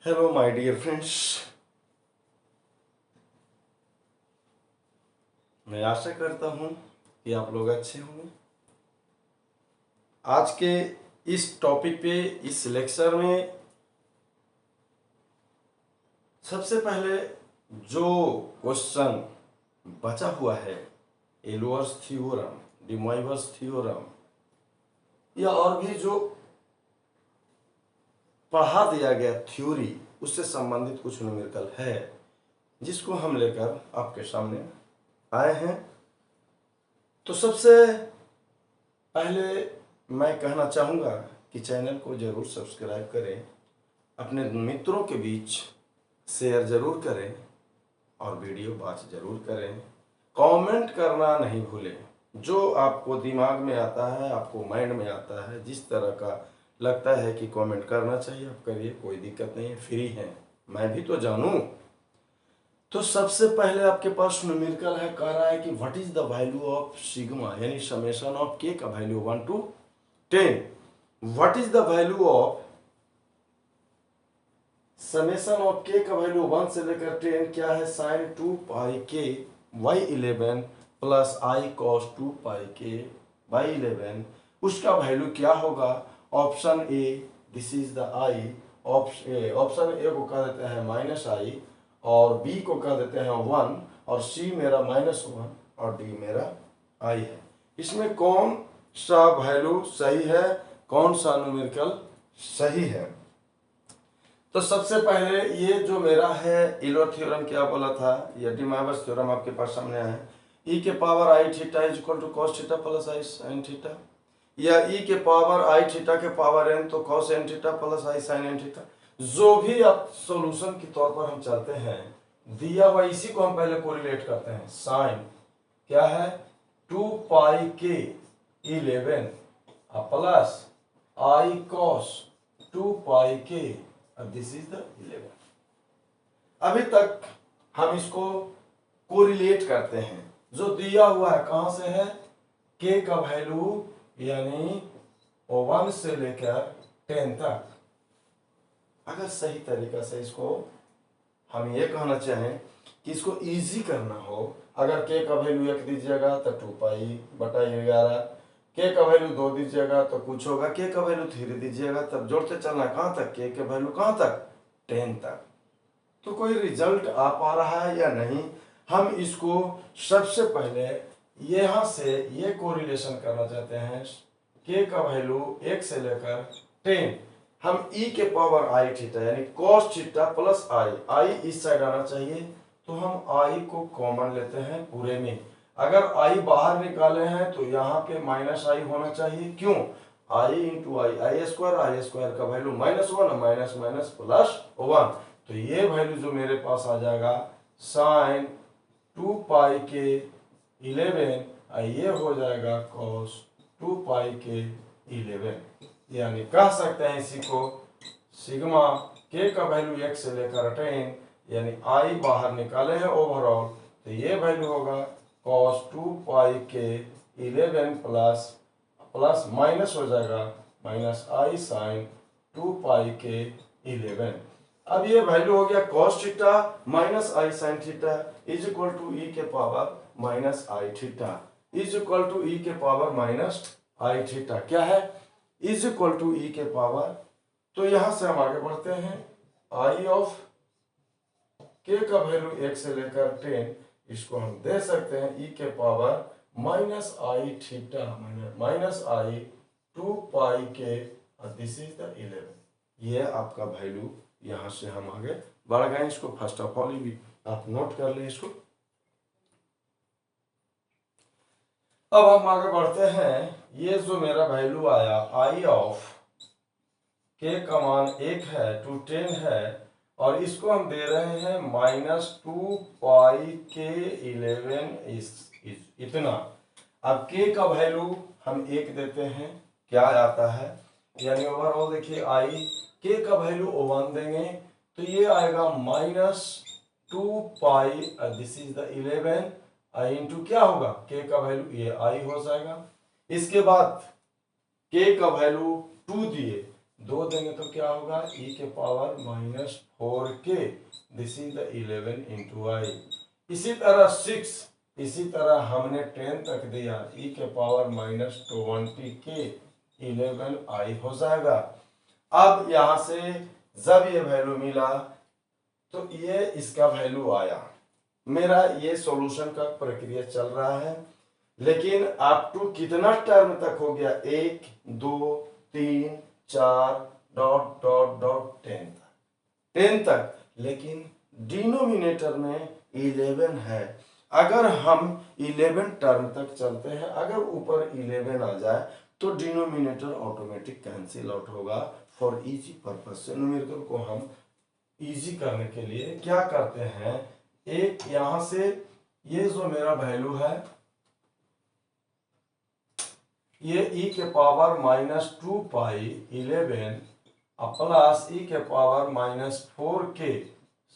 Hello my dear friends. मैं आशा करता हूँ कि आप लोग अच्छे होंगे। आज के इस टॉपिक पे इस लेक्चर में सबसे पहले जो क्वेश्चन बचा हुआ है एलोअर्स थ्योरम, डी मोइवस थ्योरम या और भी जो पढ़ा दिया गया थ्योरी उससे संबंधित कुछ न्यूमेरिकल है जिसको हम लेकर आपके सामने आए हैं। तो सबसे पहले मैं कहना चाहूँगा कि चैनल को ज़रूर सब्सक्राइब करें, अपने मित्रों के बीच शेयर ज़रूर करें और वीडियो वॉच ज़रूर करें। कमेंट करना नहीं भूलें। जो आपको दिमाग में आता है, आपको माइंड में आता है, जिस तरह का लगता है कि कमेंट करना चाहिए आप करिए, कोई दिक्कत नहीं है, फ्री है, मैं भी तो जानूँ। तो सबसे पहले आपके पास न्यूमेरिकल है, कह रहा है कि what is the value of sigma यानी समेशन ऑफ के का value 1 to 10। What is the value of summation of के का वैल्यू 1 से लेकर 10 क्या है? साइन 2 पाई के बाई 11 प्लस आई कॉस 2 पाई के बाई 11। उसका वैल्यू क्या होगा? Option A, this is the I. Option A को कह देते हैं माइनस आई और बी को कह देते हैं 1 और सी मेरा -1 और डी मेरा आई है। इसमें कौन सा वैल्यू सही है, कौन सा न्यूमेरिकल सही है? तो सबसे पहले ये जो मेरा है यूलर थ्योरम क्या बोला था, या डी मोइवस थ्योरम आपके पास सामने है। ई के power i theta is equal to cos theta plus i sine theta, या ई के पावर आई थीटा के पावर एन तो cos n theta plus i sine n theta. जो भी आप सॉल्यूशन के तौर पर हम चलते हैं, दिया हुआ इसी को हम पहले कोरिलेट करते हैं। साइन क्या है? 2 पाई के 11 प्लस आई कॉस 2 पाई के, दिस इज द 11। अभी तक हम इसको कोरिलेट करते हैं। जो दिया हुआ है कहां से है? के का वैल्यू यानी 1 से लेकर 10 तक। अगर सही तरीका से इसको हम ये कहना चाहें कि इसको इजी करना हो, अगर के का वैल्यू 1 दीजिएगा तो 2 पाई बटा 11, के का वैल्यू 2 दीजिएगा तो कुछ होगा, के का वैल्यू 3 दीजिएगा तब जोड़ते चलना कहाँ तक, के के वैल्यू कहाँ तक? 10 तक। तो कोई रिजल्ट आ पा रहा है या नहीं? हम इसको सबसे पहले यहाँ से ये कोरिलेशन करना चाहते हैं, के का वैल्यू 1 से लेकर 10। हम ई के पावर आई थीटा यानी कॉस थीटा प्लस आई इस साइड आना चाहिए, तो हम आई को कॉमन लेते हैं पूरे में। अगर आई बाहर निकाले हैं तो यहाँ पे माइनस आई होना चाहिए। क्यों? आई इंटू आई स्क्वायर का वैल्यू -1 माइनस माइनस प्लस 1, तो ये वैल्यू जो मेरे पास आ जाएगा साइन 2 पाई के 11 ये हो जाएगा कॉस 2 पाई के 11। यानी कह सकते हैं इसी को सिग्मा के का वैल्यू 1 से लेकर 10 यानी आई बाहर निकाले हैं ओवरऑल, तो ये वैल्यू होगा कॉस 2 पाई के 11 प्लस प्लस माइनस हो जाएगा माइनस आई साइन 2 पाई के 11। अब ये वैल्यू हो गया cos theta minus i sine theta is equal to e के power minus i theta is equal to e के पावर माइनस आई थीटा। क्या है? इज इक्वल टू ई के पावर। तो यहां से हम आगे बढ़ते हैं। आई ऑफ के का वैल्यू 1 से लेकर 10, इसको हम दे सकते हैं ई के power minus i theta minus आई 2 पाई के, दिस इज द 11। ये आपका वैल्यू, यहां से हम आगे बढ़ गए। इसको फर्स्ट ऑफ ऑल भी आप नोट कर लें इसको। अब हम आगे बढ़ते हैं। ये जो मेरा वैल्यू आया आई ऑफ के का मान 1 है टू 10 है और इसको हम दे रहे हैं -2 पाई के 11 इतना। अब के का वैल्यू हम 1 देते हैं, क्या आता है? यानी ओवरऑल देखिए आई के का वैल्यू 1 देंगे तो ये आएगा -2 pi, this is the 11 i into क्या होगा के का वैल्यू ये आई हो जाएगा। इसके बाद के का वैल्यू 2 दिए, 2 देंगे तो क्या होगा, e के power -4k, this is the 11 into i. इसी तरह 6, इसी तरह हमने 10 तक दिया, e के पावर -20k, 11i हो जाएगा। अब यहाँ से जब ये वैल्यू मिला तो ये इसका वैल्यू आया। मेरा ये सॉल्यूशन का प्रक्रिया चल रहा है, लेकिन अप टू कितना टर्म तक हो गया, 1 2 3 4 डॉट डॉट डॉट 10 तक, लेकिन डिनोमिनेटर में 11 है। अगर हम 11 टर्म तक चलते हैं, अगर ऊपर 11 आ जाए तो डिनोमिनेटर ऑटोमेटिक कैंसिल आउट होगा। फॉर इजी पर्पज से न्यूमेरिकल को हम इजी करने के लिए क्या करते हैं, एक यहां से ये जो मेरा वैल्यू है, ये e के पावर -2 पाई 11 प्लस e के power -4k,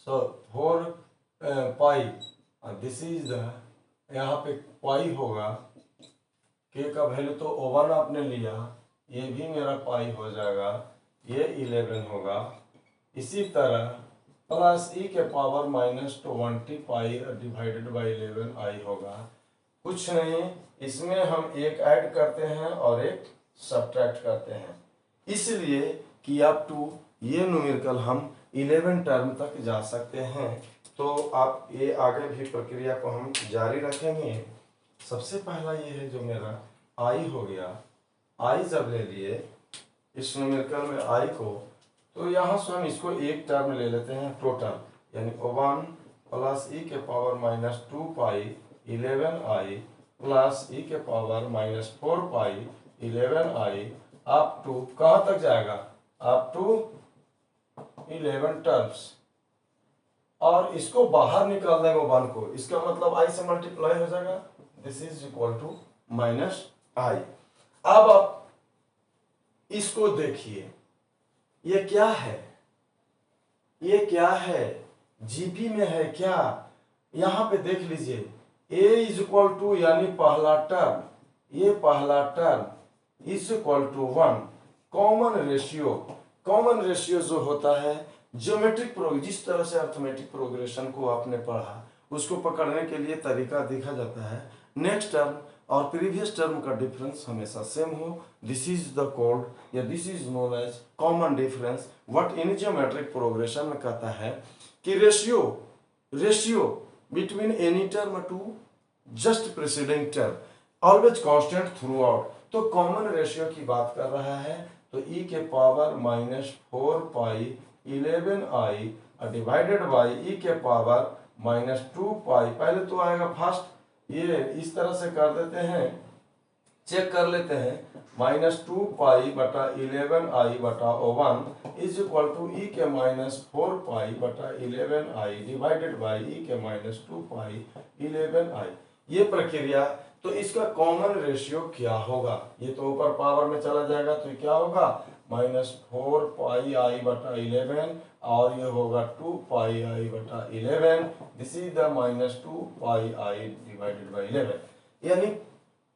so 4 pi, this is the, यहाँ पे पाई होगा, k का वैल्यू तो 1 आपने लिया, ये भी मेरा पाई हो जाएगा, ये 11 होगा। इसी तरह प्लस e के power -20 pi divided by 11i होगा। कुछ नहीं, इसमें हम एक ऐड करते हैं और एक सब्ट्रैक्ट करते हैं, इसलिए कि अप टू ये न्यूमेरिकल हम 11 टर्म तक जा सकते हैं। तो आप ये आगे भी प्रक्रिया को हम जारी रखेंगे। सबसे पहला ये है जो मेरा आई हो गया, आई जब ले लिए इस न्यूमेरिकल में आई को, तो यहाँ से हम इसको एक टर्म ले लेते हैं टोटल, यानी 1 प्लस e के power -2 pi 11i plus e के power -4 pi 11i up to कहाँ तक जाएगा, अप टू 11 टर्म्स। और इसको बाहर निकाल देंगे 1 को, इसका मतलब i से मल्टीप्लाई हो जाएगा, this is equal to -i। अब आप इसको देखिए, ये क्या है, ये क्या है, जीपी में है क्या, यहाँ पे देख लीजिए, a इज इक्वल टू यानी पहला टर्म, ये पहला term is equal to 1, common ratio. Common ratio जो होता है ज्योमेट्रिक जिस तरह से अर्थमेटिक प्रोग्रेशन को आपने पढ़ा, उसको पकड़ने के लिए तरीका देखा जाता है, नेक्स्ट टर्म और प्रीवियस टर्म का डिफरेंस हमेशा सेम हो, दिस इज द कोड या this is known as common difference. What in geometric progression में कहता है कि ratio between any term to just preceding term always constant throughout. तो कॉमन रेशियो की बात कर रहा है, तो e के power -4 pi 11i divided by e के पावर -2 पाई, पहले तो आएगा फर्स्ट, ये इस तरह से कर देते हैं, चेक कर लेते हैं, -2 पाई बटा 11i बटा 1 इज इक्वल टू e के -4 पाई बटा 11i डिवाइडेड बाई e के -2 पाई 11i। ये प्रक्रिया, तो इसका कॉमन रेशियो क्या होगा, ये तो ऊपर पावर में चला जाएगा, तो क्या होगा -4 पाई i बटा 11 और ये होगा 2 पाई i बटा 11, this is the -2 pi i divided by 11। यानी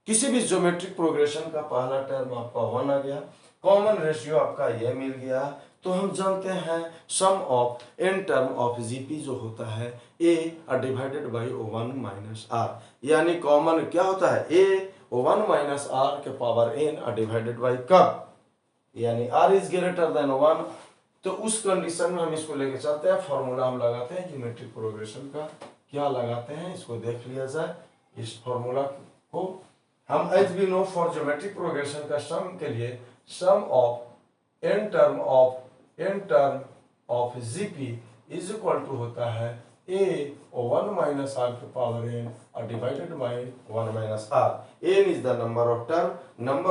किसी भी ज्योमेट्रिक प्रोग्रेशन का पहला टर्म आपका 1 आ गया, कॉमन रेशियो आपका ये मिल गया, तो हम जानते हैं sum of n term of GP जो होता है a divided by 1 minus r, यानी कॉमन क्या होता है a 1 माइनस r के पावर n डिवाइडेड बाई कब, यानी r इज ग्रेटर देन 1। तो उस कंडीशन में हम इसको लेके चलते हैं, फॉर्मूला हम लगाते हैं ज्योमेट्रिक प्रोग्रेशन का, क्या लगाते हैं इसको देख लिया जाए। इस फॉर्मूला को हम as we know for geometric progression का सम के लिए, sum of n term of GP is equal to होता है a 1 माइनस r के power n divided by 1 minus r। n is the number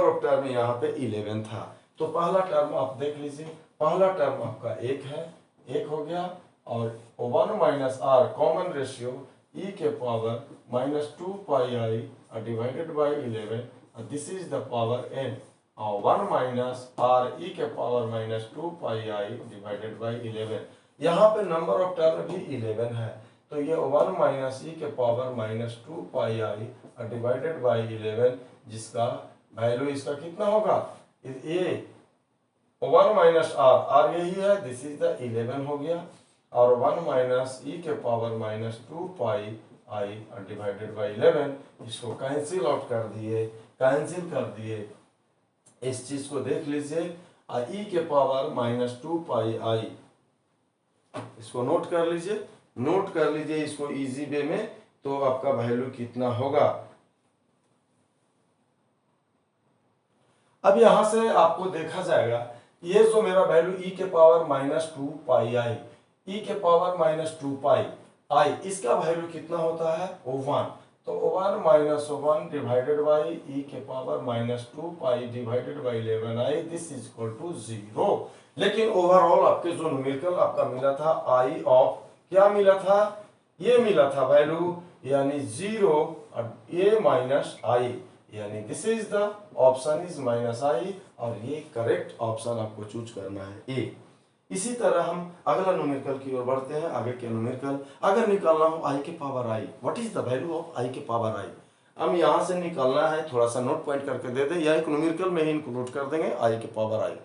of term यहाँ पे 11 था, तो पहला टर्म आप देख लीजिए, पहला टर्म आपका 1 है, 1 हो गया, और 1 minus r common ratio e के power -2 pi i divided by 11, this is the power n, और 1 माइनस r e के power -2 pi i divided by 11। यहाँ पे नंबर ऑफ टर्म भी 11 है, तो ये 1 माइनस e के power -2 pi i divided by 11, जिसका वैल्यू इसका कितना होगा, a 1 माइनस आर, आर यही है, दिस इज द 11 हो गया, और 1 माइनस ई के power minus 2 pi I divided by 11, इसको कैंसिल आउट कर दिए, कैंसिल कर दिए। इस चीज को देख लीजिए, ई के पावर माइनस 2 पाई आई, इसको नोट कर लीजिए, नोट कर लीजिए इसको इजी वे में, तो आपका वैल्यू कितना होगा। अब यहां से आपको देखा जाएगा, ये जो मेरा वैल्यू ई के पावर माइनस 2 पाई आई, ई के पावर माइनस 2 पाई आई, इसका वैल्यू कितना होता है, 1, तो 1 माइनस 1 डिवाइडेड बाई ई के power minus 2 pi divided by 11 i, this is equal to 0। लेकिन ओवरऑल आपके जो न्यूमेरिकल आपका मिला था आई ऑफ, क्या मिला था, ये मिला था वैल्यू, यानी 0 ए माइनस आई, यानी this is the option is minus i, और ये करेक्ट ऑप्शन आपको चूज करना है ए। इसी तरह हम अगला न्यूमेरिकल की ओर बढ़ते हैं। आगे के न्यूमेरिकल अगर निकालना हो आई के power i, what is the value of i के पावर आई, हम यहां से निकालना है, थोड़ा सा नोट पॉइंट करके दे दें, या एक न्यूमेरिकल में ही इंक्लूड कर देंगे आई के पावर आई।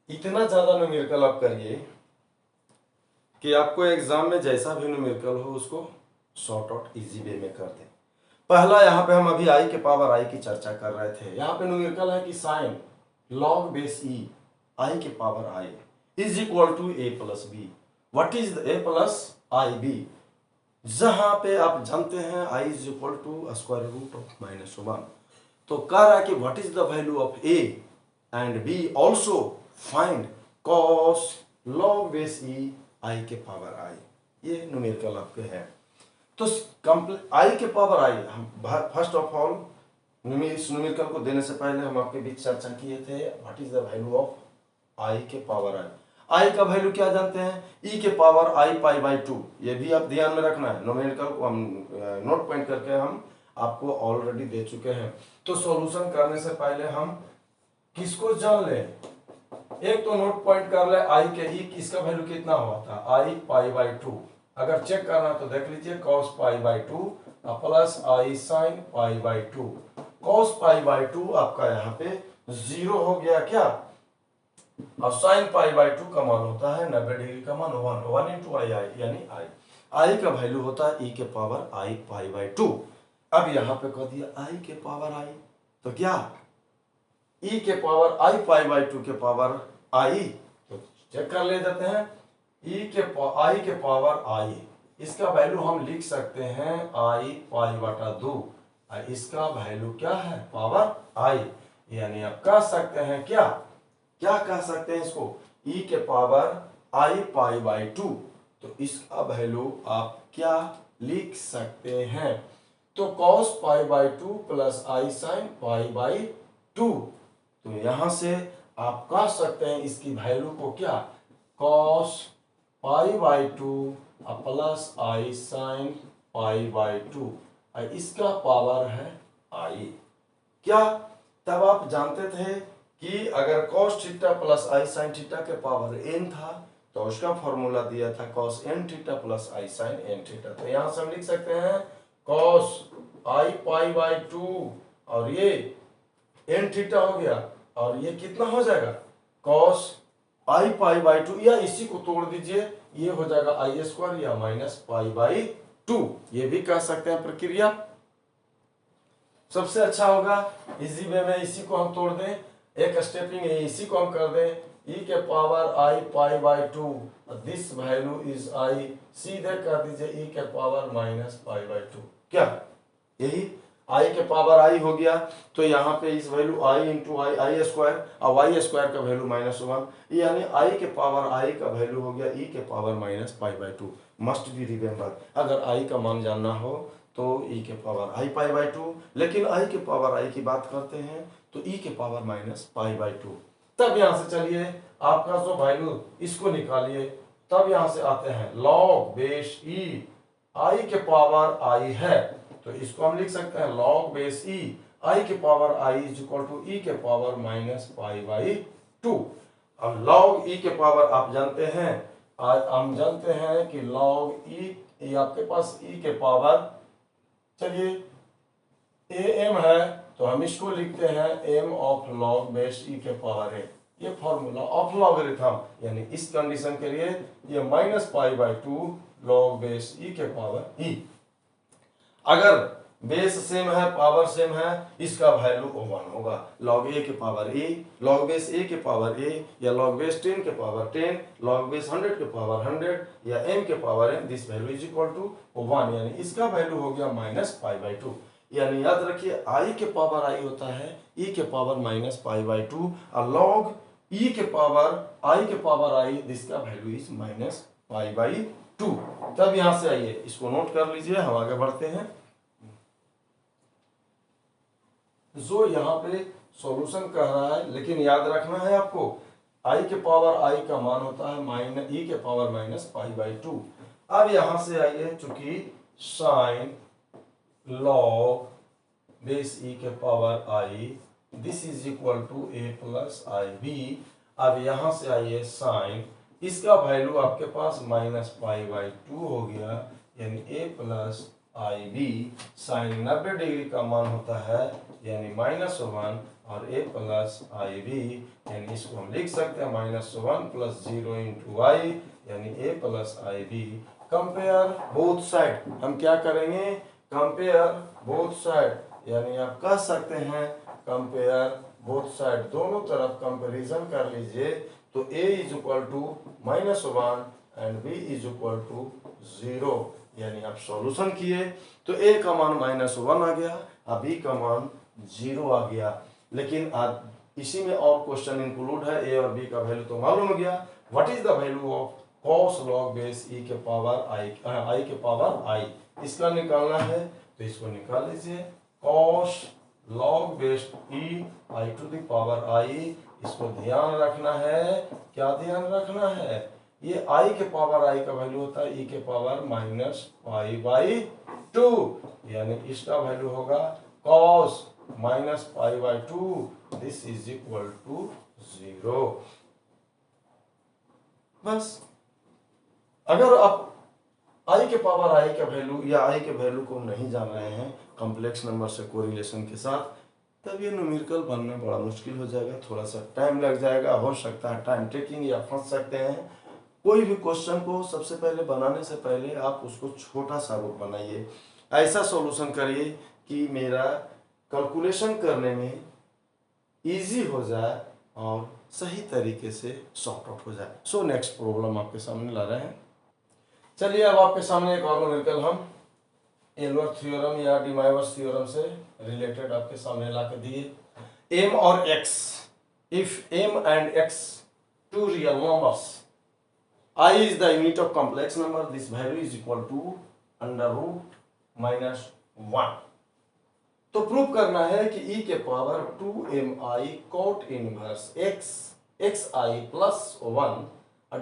इतना ज्यादा न्यूमेरिकल आप करिए कि आपको एग्जाम में जैसा भी न्यूमेरिकल हो उसको सॉर्ट आउट इजी वे में कर दें। पहला यहाँ पे हम अभी आई के पावर आई की चर्चा कर रहे थे, यहाँ पे न्यूमेरिकल है कि sine log base e i के power i is equal to a plus b. What is a plus i b, जहां पे आप जानते हैं i is equal to square root of minus 1, तो कह रहा है कि what is the value of a and b, also find cos log base e i के पावर आई। ये न्यूमेरिकल आपके हैं। तो आई के पावर आई, हम फर्स्ट ऑफ ऑल इस न्यूमेरिकल को देने से पहले हम आपके बीच चर्चा किए थे, what is the value of i के पावर आई। आई का वैल्यू क्या जानते हैं, ई के पावर आई पाई बाई 2, ये भी आप ध्यान में रखना है। न्यूमेरिकल को हम नोट पॉइंट करके हम आपको ऑलरेडी दे चुके हैं। तो सॉल्यूशन करने से पहले हम किसको जान ले, एक तो नोट पॉइंट कर ले आई के ई, इसका वैल्यू कितना हुआ था, आई पाई बाई 2। अगर चेक करना तो देख लीजिए, cos pi by 2 plus i sine pi by 2, cos pi by 2 आपका यहाँ पे 0 हो गया क्या, और साइन पाई बाई 2 का मान होता है 90 डिग्री का मान 1 इंटू आई आई, यानी आई का वैल्यू होता है ई के पावर आई पाई बाई 2। अब यहाँ पे कह दिया आई के पावर आई, तो क्या ई के पावर आई पाई बाई 2 के पावर आई, तो चेक कर ले जाते हैं, आई के पावर आई, इसका वैल्यू हम लिख सकते हैं आई पाई बटा 2, इसका वैल्यू क्या है, पावर आई, यानी आप कह सकते हैं क्या कह सकते हैं इसको, ई के पावर आई पाई बाई 2, तो इसका वैल्यू आप क्या लिख सकते हैं, तो cos pi by 2 plus i sine pi by 2, तो यहां से आप कह सकते हैं इसकी वैल्यू को क्या, cos pi by 2 plus i sine pi by 2, इसका पावर है आई। क्या तब आप जानते थे कि अगर cos theta plus i sine theta के पावर n था, तो उसका फॉर्मूला दिया था cos n theta plus i sign n theta, तो यहां से हम लिख सकते हैं cos आई पाई बाई 2, और ये n थीटा हो गया, और ये कितना हो जाएगा, cos आई पाई बाई 2, या इसी को तोड़ दीजिए, ये हो जाएगा आई स्क्वायर या माइनस पाई बाई 2, ये भी कह सकते हैं प्रक्रिया। सबसे अच्छा होगा इजी वे में इसी को हम तोड़ दें, एक स्टेपिंग इसी को हम कर दें, ई के power I pi by 2, this value is I, सीधे कर दीजिए ई के पावर माइनस पाई बाई 2, क्या यही आई के पावर आई हो गया, तो यहाँ पे इस वैल्यू आई इंटू आई स्क्वायर, और वाई स्क्वायर का वैल्यू -1, यानी आई के पावर आई का वैल्यू हो गया ई के power minus pi by 2। Must be remember, अगर आई का मान जानना हो तो ई के पावर आई पाई बाई 2, लेकिन आई के पावर आई की बात करते हैं तो ई के पावर माइनस पाई बाई 2। तब यहाँ से चलिए आपका जो वैल्यू इसको निकालिए, तब यहाँ से आते हैं लॉग बेस ई, आई के पावर आई है, तो इसको हम लिख सकते हैं लॉग बेस ई आई के power i is equal to e के पावर माइनस पाई बाई 2। अब लॉग ई के पावर आप जानते हैं, हम जानते हैं कि लॉग ई आपके पास ई के पावर, चलिए ए एम है तो हम इसको लिखते हैं m of log base e के पावर a। ये फॉर्मूला ऑफ लॉगरिथम, यानी इस कंडीशन के लिए ये -π/2 log बेस e के पावर e। अगर बेस सेम है, पावर सेम है, इसका वैल्यू 1 होगा। log a के power a, log base a के पावर a, या log बेस 10 के पावर 10, log बेस 100 के पावर 100, या m के power m, this value is equal to 1, यानी इसका वैल्यू हो गया -π/2। यानी याद रखिए i के पावर i होता है e के पावर -π/2, और log e के पावर i के पावर i, जिसका वैल्यू इज -π/2। तब यहां से आइए इसको नोट कर लीजिए, हम आगे बढ़ते हैं। जो यहाँ पे सॉल्यूशन कह रहा है, लेकिन याद रखना है आपको i के पावर i का मान होता है e के पावर -π/2। अब यहां से आइए, चूंकि साइन log बेस e के power i, this is equal to a plus ib। अब यहां से आइए साइन, इसका वैल्यू आपके पास -π/2 हो गया, यानी a plus ib। Sine 90 degree का मान होता है यानी -1, और a प्लस ib, यानी इसको हम लिख सकते हैं -1 प्लस 0 इंटू आई, यानी a plus ib। Compare both side, हम क्या करेंगे, कंपेयर बोथ साइड, यानी आप कह सकते हैं कंपेयर बोथ साइड, दोनों तरफ कंपैरिजन कर लीजिए। तो a is equal to -1 and b is equal to 0, यानी आप सॉल्यूशन किए तो a का मान -1 आ गया, और b का मान 0 आ गया। लेकिन इसी में और क्वेश्चन इंक्लूड है, a और b का वैल्यू तो मालूम हो गया। What is the value of cos log base e के पावर i के पावर i, इसका निकालना है, तो इसको निकाल लीजिए। cos log base e i to the power i, इसको ध्यान रखना है, क्या ध्यान रखना है, ये i के पावर i का वैल्यू होता है e के पावर -π/2, यानी इसका वैल्यू होगा cos -π/2, this is equal to 0। बस अगर आप i के पावर i का वैल्यू या i के वैल्यू को नहीं जान रहे हैं कॉम्प्लेक्स नंबर से कोरिलेशन के साथ, तब ये न्यूमेरिकल बनना बड़ा मुश्किल हो जाएगा, थोड़ा सा टाइम लग जाएगा, हो सकता है टाइम टेकिंग, या फंस सकते हैं। कोई भी क्वेश्चन को सबसे पहले बनाने से पहले आप उसको छोटा सा रूप बनाइए, ऐसा सॉल्यूशन करिए कि मेरा कैलकुलेशन करने में इजी हो जाए और सही तरीके से सॉर्ट आउट हो जाए। सो नेक्स्ट प्रॉब्लम आपके सामने ला रहे हैं। चलिए अब आपके सामने एक और न्यूमेरिकल हम एल्बर थ्योरम या डिमाइवर्स थ्योरम से रिलेटेड आपके सामने ला के दिए। m और x, if m and x two real numbers, I is the unit of complex number, this value is equal to √-1। तो प्रूव करना है कि e के power 2mi cot inverse xi plus 1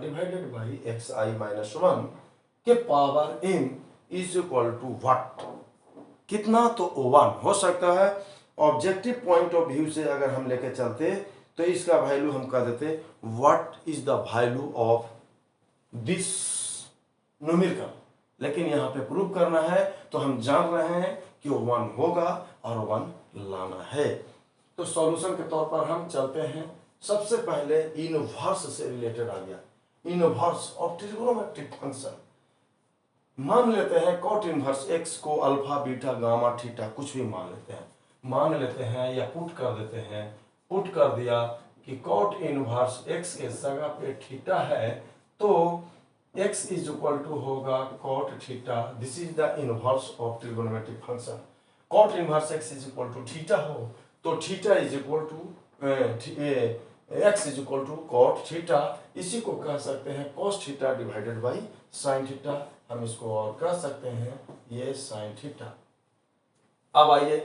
divided by xi minus 1 के power m is equal to what, कितना, तो 1 हो सकता है। ऑब्जेक्टिव पॉइंट ऑफ व्यू से अगर हम लेके चलते तो इसका वैल्यू हम कह देते what is the value of this numerical, लेकिन यहाँ पे प्रूव करना है तो हम जान रहे हैं कि 1 होगा और 1 लाना है। तो सॉल्यूशन के तौर पर हम चलते हैं। सबसे पहले इनवर्स से रिलेटेड आ गया, इनवर्स ऑफ ट्रिगोनोमेट्रिक फंक्शन। मान लेते हैं कॉट इनवर्स x को अल्फा बीटा गामा थीटा कुछ भी मान लेते हैं या पुट कर देते हैं। पुट कर दिया कि कॉट इनवर्स x के जगह पे थीटा है, तो x इज इक्वल टू होगा cot theta, this is the inverse of trigonometric function. Cot inverse x is equal to theta हो तो theta is equal to x is equal to cot theta, इसी को कह सकते हैं cos theta divided by sine theta. हम इसको और कह सकते हैं ये साइन थीटा। अब आइए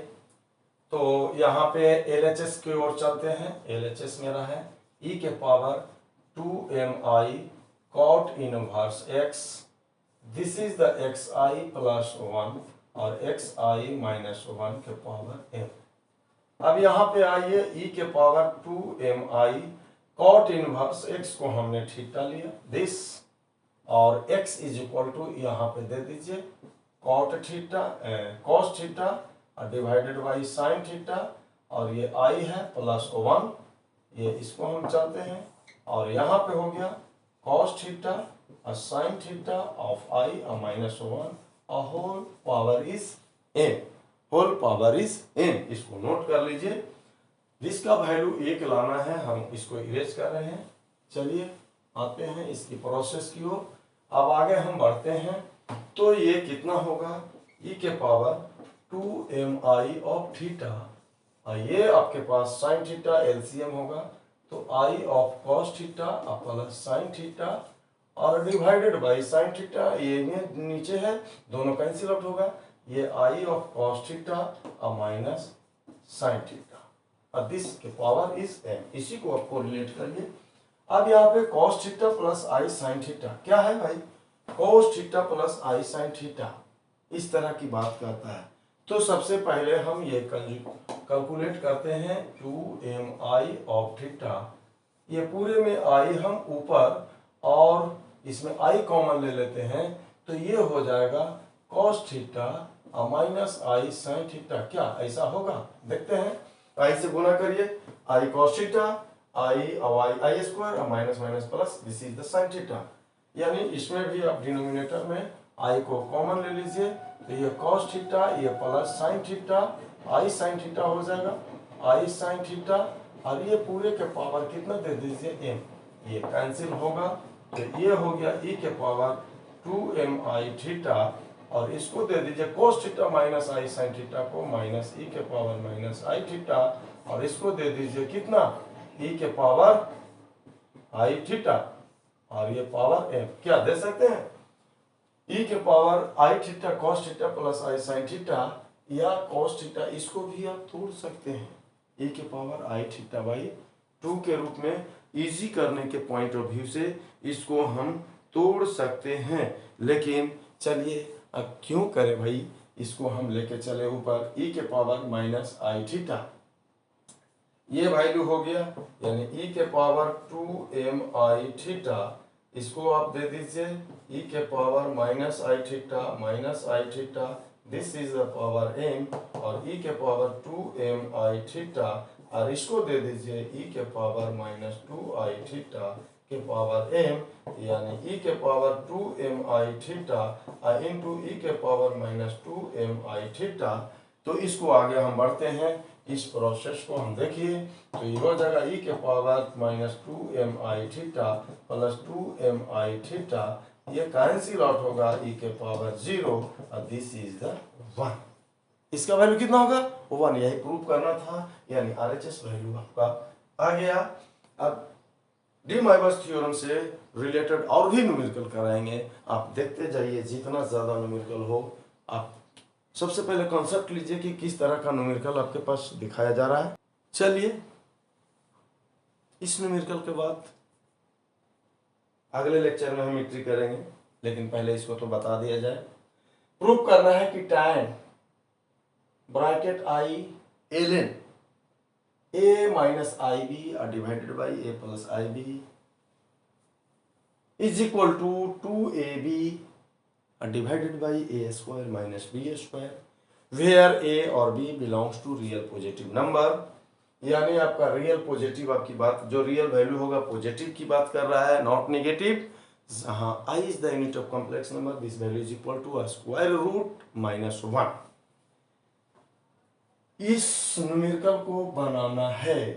तो यहाँ पे LHS की ओर चलते हैं। LHS मेरा है e के power 2mi cot inverse x, this is the xi plus 1 और xi माइनस 1 के पावर m। अब यहाँ पे आइए e के power 2mi cot inverse x को हमने थीटा लिया, दिस, और x इज इक्वल टू यहाँ पे दे दीजिए cot theta cos theta divided by sine theta, और ये आई है प्लस 1, ये इसको हम चलते हैं, और यहाँ पे हो गया cos theta sin theta of i minus 1 whole power is m, whole power is m। इसको नोट कर लीजिए, जिसका वैल्यू 1 लाना है, हम इसको इरेज कर रहे हैं। चलिए आते हैं इसकी प्रोसेस की ओर। अब आगे हम बढ़ते हैं, तो ये कितना होगा, e के पावर 2mi ऑफ थीटा, ये आपके पास साइन थीटा एलसीएम होगा, तो i of cos theta plus sign theta और डिवाइडेड बाई साइन थीटा, ये नीचे है, दोनों कैंसिल आउट होगा, ये i of cos theta minus sign theta, और दिस के पावर इज m। इसी को आपको रिलेट करिए। अब यहाँ पे cos theta plus i sine theta क्या है भाई, cos theta plus i sine theta इस तरह की बात करता है। तो सबसे पहले हम ये कैलकुलेट करते हैं 2mi ऑफ थीटा, ये पूरे में आई हम ऊपर और इसमें आई कॉमन ले लेते हैं, तो ये हो जाएगा cos theta minus i sine theta, क्या ऐसा होगा, देखते हैं। आई से गुना करिए, आई cos theta I square minus minus plus, this is the sine theta, यानी इसमें भी आप डिनोमिनेटर में आई को कॉमन ले लीजिए, तो ये cos थीटा ये प्लस साइन थीटा, आई साइन थीटा हो जाएगा, आई साइन थीटा, और ये पूरे के पावर कितना दे दीजिए m, ये कैंसिल होगा, तो ये हो गया e के पावर 2mi थीटा, और इसको दे दीजिए cos theta minus i sine theta को माइनस e के पावर माइनस आई थीटा, और इसको दे दीजिए कितना, e के पावर आई थीटा, और ये पावर m, क्या दे सकते हैं, e के power i theta cos theta plus i sine theta, या cos थीटा इसको भी आप तोड़ सकते हैं, e के पावर आई थीटा बाई 2 के रूप में, इजी करने के पॉइंट ऑफ व्यू से इसको हम तोड़ सकते हैं। लेकिन चलिए अब क्यों करें भाई, इसको हम लेके चले ऊपर, e के पावर माइनस आई थीटा, ये वैल्यू हो गया, यानी e के पावर 2mi थीटा, इसको आप दे दीजिए e के power minus i theta, this is the power m, और e के पावर 2mi थीटा, और इसको दे दीजिए e के पावर माइनस 2i थीटा के पावर m, यानी e के power 2mi theta into e के पावर माइनस 2mi थीटा। तो इसको आगे हम बढ़ते हैं, इस प्रोसेस को हम देखिए, तो ये हो जाएगा e के power minus 2mi theta plus 2mi theta, ये कैंसिल आउट होगा, e के पावर 0, और दिस इज द 1। इसका वैल्यू कितना होगा, 1, यही प्रूव करना था, यानी RHS वैल्यू आपका आ गया। अब डी माइवर्स थ्योरम से रिलेटेड और भी न्यूमेरिकल कराएंगे, आप देखते जाइए, जितना ज्यादा न्यूमेरिकल हो। आप सबसे पहले कॉन्सेप्ट लीजिए कि किस तरह का न्यूमेरिकल आपके पास दिखाया जा रहा है। चलिए इस न्यूमेरिकल के बाद अगले लेक्चर में हम एंट्री करेंगे, लेकिन पहले इसको तो बता दिया जाए। प्रूव करना है कि tan bracket i ln a minus i b divided by a plus i b is equal to 2ab divided by a square minus b square, where a और b belongs to real positive number, यानी आपका real positive, आपकी बात जो real value होगा positive की बात कर रहा है, नॉट नेगेटिव, जहां i is the unit of complex number, this value is equal to square root minus 1। इस न्यूमेरिकल को बनाना है,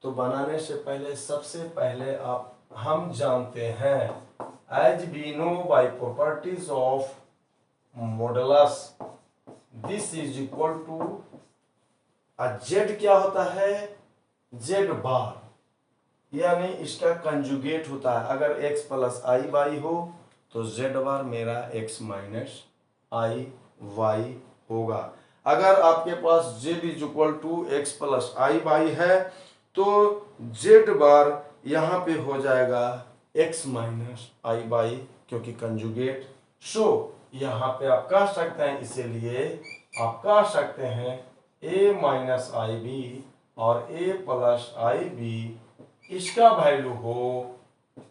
तो बनाने से पहले सबसे पहले हम जानते हैं, as we know by properties of modulus, this is equal to z क्या होता है, z बार, यानी इसका कंजुगेट होता है। अगर x प्लस आई वाई हो तो z बार मेरा x माइनस आई वाई होगा। अगर आपके पास z is equal to x plus i y है तो z बार यहाँ पे हो जाएगा x माइनस आई वाई, क्योंकि कंजुगेट। सो यहाँ पे आप कह सकते हैं, इसीलिए आप कह सकते हैं a माइनस आई बी और a प्लस आई बी इसका वैल्यू हो,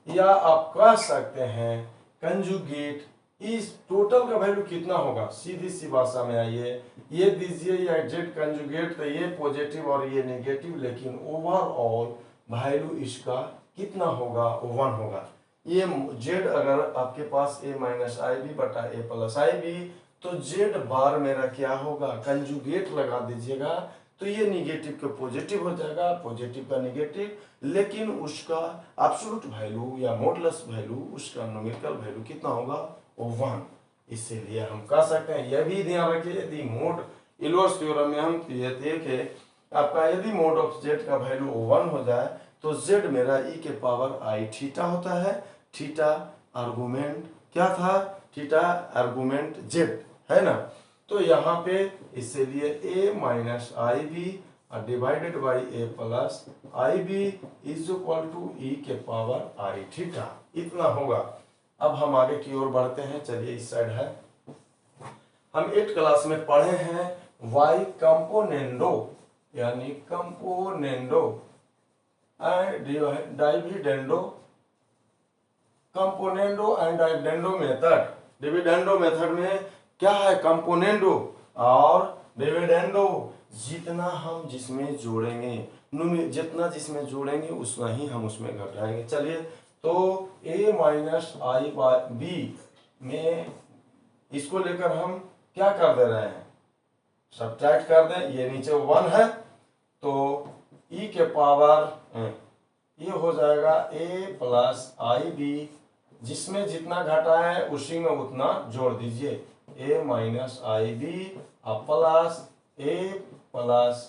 या आप कह सकते हैं कंजुगेट इस टोटल का वैल्यू कितना होगा, सीधी सी भाषा में आइए, ये दीजिए या जेड कंजुगेट, तो ये पॉजिटिव और ये नेगेटिव, लेकिन ओवरऑल वैल्यू इसका कितना होगा, 1 होगा। ये जेड अगर आपके पास a माइनस आई बी बटा a प्लस आई बी, तो जेड बार मेरा क्या होगा, कंजुगेट लगा दीजिएगा, तो ये निगेटिव का पॉजिटिव हो जाएगा, पॉजिटिव का निगेटिव, लेकिन उसका एब्सोल्यूट वैल्यू या मॉडुलस वैल्यू, उसका न्यूमेरिकल वैल्यू कितना होगा, 1। इसीलिए हम कह सकते हैं, यह भी ध्यान रखिए, यदि मोड इलवर्स थ्योरम में हम ये देखें आपका, यदि मोड ऑफ जेड का वैल्यू 1 हो जाए तो जेड मेरा e के पावर आई थीटा होता है। थीटा आर्गुमेंट क्या था, थीटा आर्गुमेंट जेड है ना। तो यहाँ पे इसीलिए a minus i b divided by a plus i b is equal to e के पावर आई थीटा, इतना होगा। अब हम आगे की ओर बढ़ते हैं, चलिए इस साइड है, हम 8 क्लास में पढ़े हैं y कंपोनेंडो यानी componendo and dividendo, componendo and dividendo method. Dividendo method में क्या है, कंपोनेंडो और डिविडेंडो, जितना हम जिसमें जोड़ेंगे, जितना जिसमें जोड़ेंगे उतना ही हम उसमें घटाएंगे। चलिए, तो a minus i by b में इसको लेकर हम क्या कर दे रहे हैं, सब्ट्रैक्ट कर दें, ये नीचे 1 है तो e के पावर ये हो जाएगा a प्लस आई बी, जिसमें जितना घटा है उसी में उतना जोड़ दीजिए, a minus i b plus a plus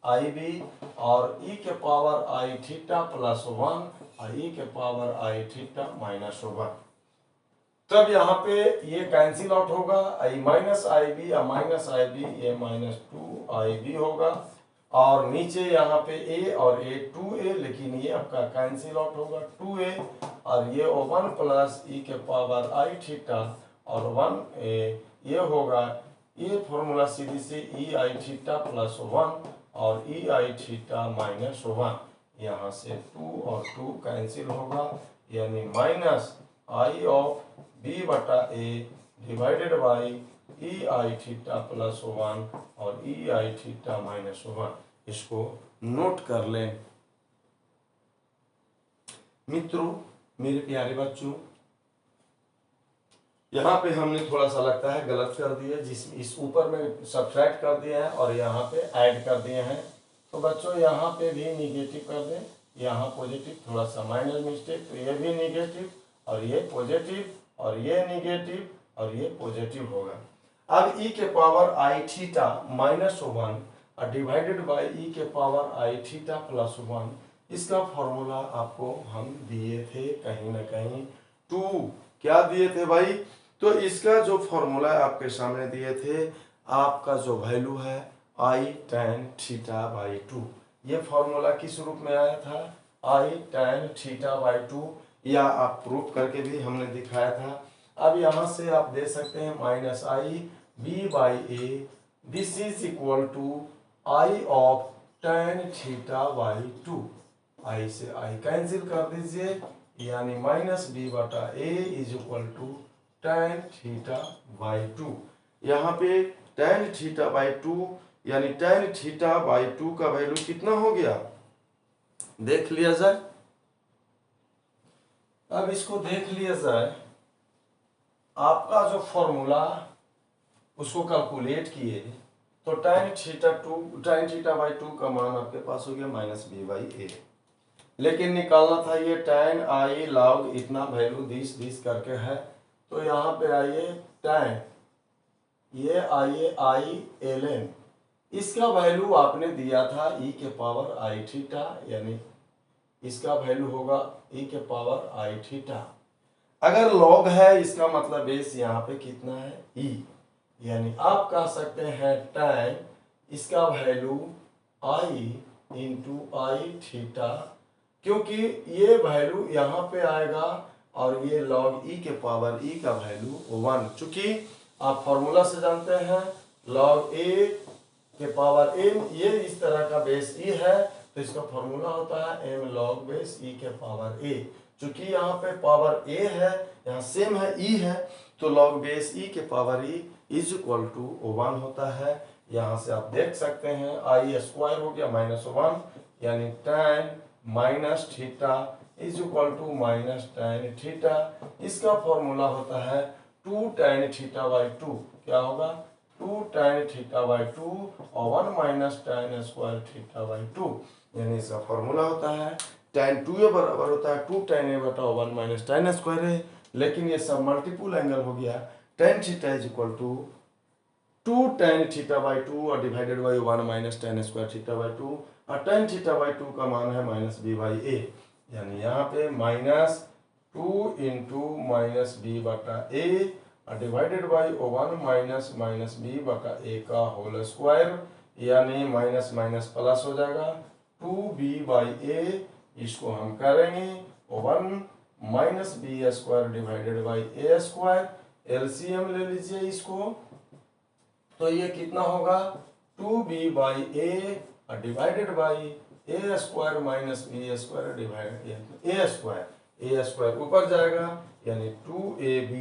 i b और e के पावर आई थीटा प्लस 1 और e के पावर आई थीटा माइनस 1। तब यहाँ पे ये कैंसिल आउट होगा, आई माइनस आई बी या माइनस आई बी ये माइनस 2 आई बी होगा, और नीचे यहाँ पे a और a 2a, लेकिन ये आपका कैंसिल आउट होगा 2a, और ये 1 प्लस e के पावर आई थीटा और 1a, ये होगा, ये फॉर्मूला सीधी से e आई थीटा प्लस 1 और e आई थीटा माइनस 1, यहाँ से 2 और 2 कैंसिल होगा, यानी माइनस आई ऑफ b बटा a divided by e I theta plus 1 और e आई थीटा माइनस 1। इसको नोट कर लें मित्रों, मेरे प्यारे बच्चों। यहाँ पे हमने थोड़ा सा लगता है गलत कर दिया, जिस इस ऊपर में सब्ट्रैक्ट कर दिया है और यहाँ पे ऐड कर दिए हैं, तो बच्चों यहाँ पे भी निगेटिव कर दें, यहाँ पॉजिटिव, थोड़ा सा माइनर मिस्टेक, तो ये भी निगेटिव और ये पॉजिटिव और ये निगेटिव और ये पॉजिटिव होगा। अब e के power i theta minus 1 divided by e के पावर आई थीटा प्लस 1, इसका फॉर्मूला आपको हम दिए थे कहीं ना कहीं 2, क्या दिए थे भाई, तो इसका जो फॉर्मूला आपके सामने दिए थे, आपका जो वैल्यू है आई tan थीटा बाई 2, ये फॉर्मूला किस रूप में आया था, आई tan थीटा बाई 2, या आप प्रूफ करके भी हमने दिखाया था। अब यहाँ से आप दे सकते हैं minus i b by a, this is equal to i of tan theta by 2, i से आई कैंसिल कर दीजिए, यानी माइनस बी बटा a is equal to tan theta by 2। यहाँ पे tan थीटा बाई 2 यानी tan थीटा बाई 2 का value कितना हो गया, देख लिया जाए। अब इसको देख लिया जाए, आपका जो फॉर्मूला उसको कैलकुलेट किए तो tan थीटा बाई 2 का मान आपके पास हो गया माइनस बी बाई ए, लेकिन निकालना था ये tan आई लॉग इतना वैल्यू 20 करके है, तो यहाँ पे आइए tan ये आइए आई ln, इसका वैल्यू आपने दिया था e के पावर आई थीटा, यानी इसका वैल्यू होगा e के पावर आई थीटा। अगर लॉग है इसका मतलब बेस यहाँ पे कितना है e, यानी आप कह सकते हैं tan इसका value i into I theta, क्योंकि ये वैल्यू यहाँ पे आएगा और ये लॉग e के पावर e का वैल्यू 1, चूंकि आप फॉर्मूला से जानते हैं लॉग a के पावर m, ये इस तरह का बेस e है, तो इसका फॉर्मूला होता है m लॉग बेस e के पावर a। चूंकि यहाँ पे पावर a है, यहाँ सेम है e है, तो log बेस e के power e is equal to 1 होता है। यहाँ से आप देख सकते हैं आई स्क्वायर हो गया -1, यानी tan minus theta is equal to minus tan theta. इसका फॉर्मूला होता है 2 tan थीटा बाई 2। क्या होगा? 2 tan थीटा बाई 2 और 1 minus tan square theta by 2, यानी इसका फॉर्मूला होता है tan 2a बराबर होता है 2 tan a बटा 1 माइनस tan स्क्वायर है, लेकिन ये सब मल्टीपल एंगल हो गया। tan theta is equal to 2 tan theta by 2 और divided by 1 minus tan square theta by 2, और tan थीटा बाई 2 का मान है माइनस b बाई a, यानी यहाँ पे -2 इंटू माइनस b बटा a और डिवाइडेड बाई 1 माइनस b बटा a का होल स्क्वायर, यानी माइनस माइनस प्लस हो जाएगा 2b बाई a। इसको हम करेंगे 1 minus b square divided by a square, LCM ले लीजिए इसको, तो ये कितना होगा 2b by a divided by a square minus b square divide a square ऊपर जाएगा, यानी 2ab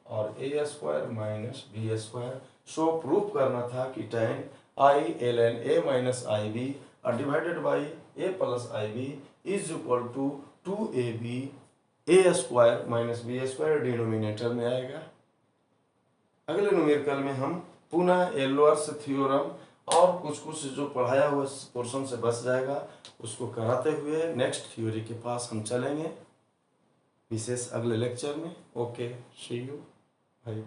और a square minus b square. So proof करना था कि tan i ln a minus i b और divided by a plus i b is equal to 2ab a square minus b square denominator में आएगा। अगले numerical में हम पुनः एल्वर्स थ्योरम और कुछ जो पढ़ाया हुआ पोर्शन से बच जाएगा उसको कराते हुए नेक्स्ट थ्योरी के पास हम चलेंगे विशेष अगले लेक्चर में। ओके, सी यू भाई।